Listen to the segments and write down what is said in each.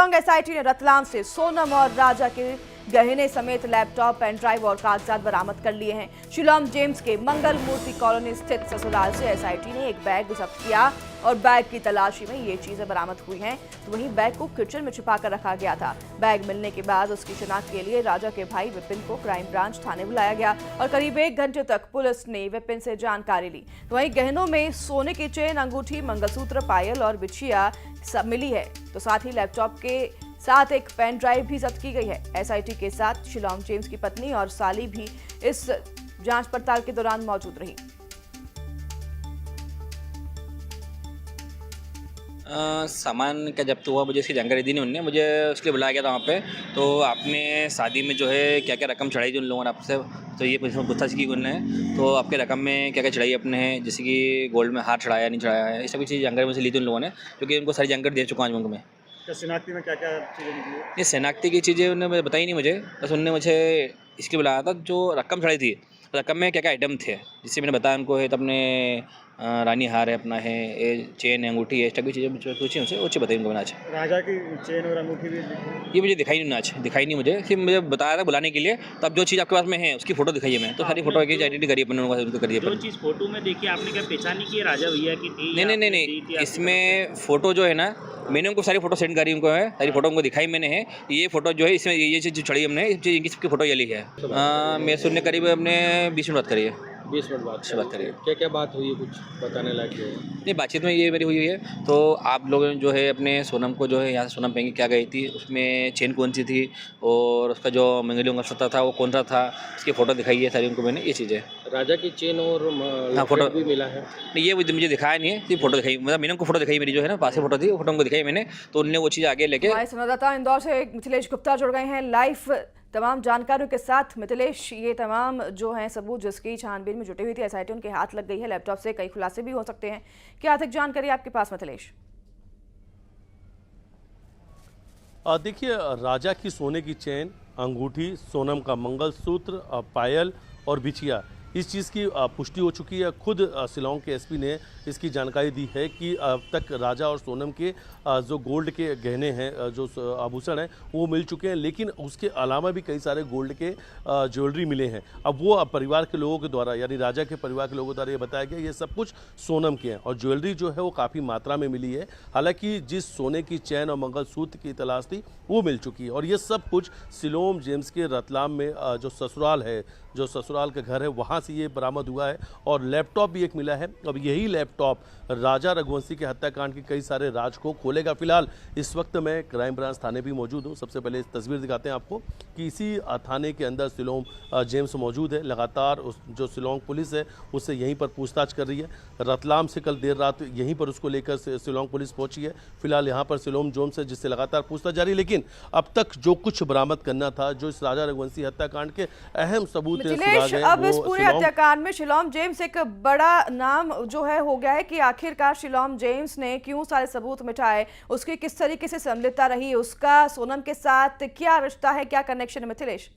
Shillong SIT ने रतलाम से सोनम और राजा के गहने समेत लैपटॉप, पेन ड्राइव और कागजात बरामद कर लिए हैं। शिलांग जेम्स के मंगल मूर्ति कॉलोनी स्थित ससुराल से एसआईटी ने एक बैग जब्त किया और बैग की तलाशी में ये चीजें बरामद हुई हैं। तो वहीं बैग को किचन में छिपा कर रखा गया था। बैग मिलने के बाद उसकी शिनाख्त के लिए राजा के भाई विपिन को क्राइम ब्रांच थाने बुलाया गया और करीब 1 घंटे तक पुलिस ने विपिन से जानकारी ली। तो वहीं गहनों में सोने की चेन, अंगूठी, मंगलसूत्र, पायल और बिछिया सब मिली है। तो साथ ही लैपटॉप के साथ एक पेन ड्राइव भी जब्त की गई है। एसआईटी के साथ शिलांग जेम्स की पत्नी और साली भी इस जांच पड़ताल के दौरान मौजूद रही। सामान क्या जब्त हुआ मुझे इसकी जानकारी दी नहीं उनने, मुझे उसके लिए बुलाया गया था वहाँ पे। तो आपने शादी में जो है क्या क्या रकम चढ़ाई थी उन लोगों ने आपसे, तो ये पूछताछ की उनने। तो आपके रकम में क्या क्या चढ़ाई अपने हैं, जैसे कि गोल्ड में हार चढ़ाया नहीं चढ़ाया है, ये सभी चीज़ जानकारी मुझे ली थी उन लोगों ने, क्योंकि उनको सारी जानकारी दे चुका हूँ उनको मैं। शनाख्ती में क्या क्या चीज़ें निकली? ये शनाख्ती की चीज़ें उन्होंने बताई नहीं मुझे, बस उनने मुझे इसके बुलाया था जो रकम चढ़ाई थी, रकम में क्या क्या आइटम थे, जिससे मैंने बताया उनको है। तो अपने रानी हार है, अपना है ये चेन है, अंगूठी है, इस टाइप की चीज़ें मुझे पूछी उनसे, वो चीज़ बताई उनको मैंने आज। राजा की चेन और अंगूठी भी ये मुझे दिखाई नहीं आज, दिखाई नहीं मुझे, सिर्फ मुझे बताया था बुलाने के लिए। तो अब जो चीज़ आपके पास में है उसकी फोटो दिखाई है, मैं तो सारी फोटो की आइडेंटिटी करी अपन उनको करी जो अपन। चीज़ फोटो में देखी आपने क्या पहचानी कि ये राजा भैया की थी? नहीं, इसमें फ़ोटो जो है ना, मैंने उनको सारी फोटो सेंड करी, उनको है सारी फोटो उनको दिखाई मैंने है। ये फोटो जो है इसमें ये चीज़ चढ़ी हमने, इनकी सबकी फोटो ये ली है। मेरे से उन्होंने करीब अपने 20 मिनट बात करी है। 20 मिनट बात करिए। क्या क्या बात हुई है, कुछ बताने लायक है? नहीं, बातचीत में ये मेरी हुई है। तो आप लोगों ने जो है अपने सोनम को जो है यहाँ से सोनम पहन के क्या गई थी, उसमें चेन कौन सी थी और उसका जो मंगली मंगलसूत्र था वो कौन सा था, उसकी फ़ोटो दिखाई है सारी उनको मैंने, ये चीज़ें। राजा की चेन और हाँ, फोटो भी मिला है? नहीं, ये मुझे दिखाया नहीं है, सिर्फ फोटो दिखाई, मतलब मैंने उनको फोटो दिखाई, मेरी जो है ना पास फोटो थी, वो फोटो उनको दिखाई मैंने, तो उनने वो चीज़ आगे लेके। हमारे संवाददाता इंदौर से मिथिलेश गुप्ता जुड़ गए हैं लाइव तमाम जानकारियों के साथ। मिथिलेश, ये तमाम जो हैं सबूत जिसकी छानबीन में जुटी हुई थी एसआईटी, उनके हाथ लग गई है। लैपटॉप से कई खुलासे भी हो सकते हैं, क्या अधिक जानकारी आपके पास मिथिलेश? देखिए, राजा की सोने की चेन, अंगूठी, सोनम का मंगलसूत्र, पायल और बिछिया, इस चीज़ की पुष्टि हो चुकी है। खुद शिलांग के एसपी ने इसकी जानकारी दी है कि अब तक राजा और सोनम के जो गोल्ड के गहने हैं, जो आभूषण हैं, वो मिल चुके हैं, लेकिन उसके अलावा भी कई सारे गोल्ड के ज्वेलरी मिले हैं। अब वो परिवार के लोगों के द्वारा, यानी राजा के परिवार के लोगों द्वारा ये बताया गया ये सब कुछ सोनम के हैं और ज्वेलरी जो है वो काफ़ी मात्रा में मिली है। हालांकि जिस सोने की चैन और मंगलसूत्र की तलाश थी वो मिल चुकी है और ये सब कुछ शिलांग जेम्स के रतलाम में जो ससुराल है, जो ससुराल का घर है, वहाँ से ये बरामद हुआ है और लैपटॉप भी एक मिला है। अब यही लैपटॉप राजा रघुवंशी के हत्याकांड के कई सारे राज को खोलेगा। फिलहाल इस वक्त मैं क्राइम ब्रांच थाने भी मौजूद हूँ। सबसे पहले इस तस्वीर दिखाते हैं आपको कि इसी थाने के अंदर शिलांग जेम्स मौजूद है। लगातार जो शिलांग पुलिस है उससे यहीं पर पूछताछ कर रही है। रतलाम से कल देर रात यहीं पर उसको लेकर शिलांग पुलिस पहुंची है। फिलहाल यहाँ पर शिलांग जेम्स है जिससे लगातार पूछताछ जारी है, लेकिन अब तक जो कुछ बरामद करना था, जो इस राजा रघुवंशी हत्याकांड के अहम सबूत मिथिलेश, अब इस पूरे हत्याकांड में शिलांग जेम्स एक बड़ा नाम जो है हो गया है कि आखिरकार शिलांग जेम्स ने क्यों सारे सबूत मिटाए, उसकी किस तरीके से संलिप्तता रही, उसका सोनम के साथ क्या रिश्ता है, क्या कनेक्शन है मिथिलेश?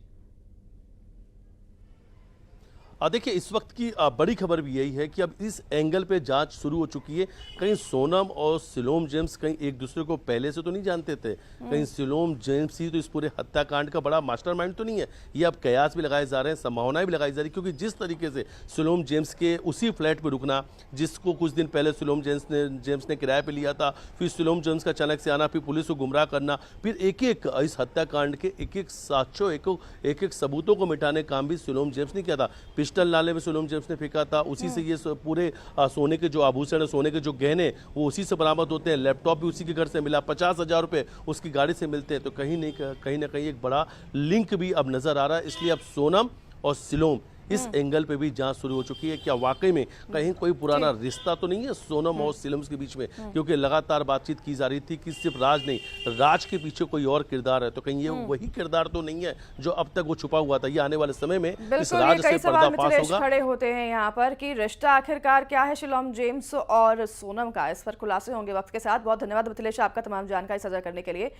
देखिए, इस वक्त की बड़ी खबर भी यही है कि अब इस एंगल पे जांच शुरू हो चुकी है। कहीं सोनम और शिलांग जेम्स कहीं एक दूसरे को पहले से तो नहीं जानते थे, कहीं शिलांग जेम्स ही तो इस पूरे हत्याकांड का बड़ा मास्टरमाइंड तो नहीं है। ये अब कयास भी लगाए जा रहे हैं, संभावनाएं भी लगाई जा रही, क्योंकि जिस तरीके से शिलांग जेम्स के उसी फ्लैट पर रुकना जिसको कुछ दिन पहले शिलांग जेम्स ने किराए पर लिया था, फिर शिलांग जेम्स का अचानक से आना, फिर पुलिस को गुमराह करना, फिर एक एक इस हत्याकांड के एक एक साक्ष्यों, एक एक सबूतों को मिटाने का काम भी शिलांग जेम्स ने किया था। पिस्टल नाले में शिलांग जेम्स ने फेंका था, उसी से ये पूरे सोने के जो आभूषण है, सोने के जो गहने, वो उसी से बरामद होते हैं। लैपटॉप भी उसी के घर से मिला, 50,000 रुपए उसकी गाड़ी से मिलते हैं। तो कहीं ना कहीं एक बड़ा लिंक भी अब नजर आ रहा है। इसलिए अब सोनम और शिलांग इस एंगल पे भी जांच शुरू हो चुकी है। क्या वाकई में कहीं कोई पुराना रिश्ता तो नहीं है सोनम और शिलांग के बीच में, क्योंकि लगातार बातचीत की जा रही थी कि सिर्फ राज नहीं, राज के पीछे कोई और किरदार है। तो कहीं ये वही किरदार तो नहीं है जो अब तक वो छुपा हुआ था। ये आने वाले समय में इस राज से पर्दाफाश होगा। खड़े होते हैं यहाँ पर कि रिश्ता आखिरकार क्या है शिलांग जेम्स और सोनम का, इस पर खुलासे होंगे वक्त के साथ। बहुत धन्यवाद मिथिलेश आपका तमाम जानकारी साझा करने के लिए।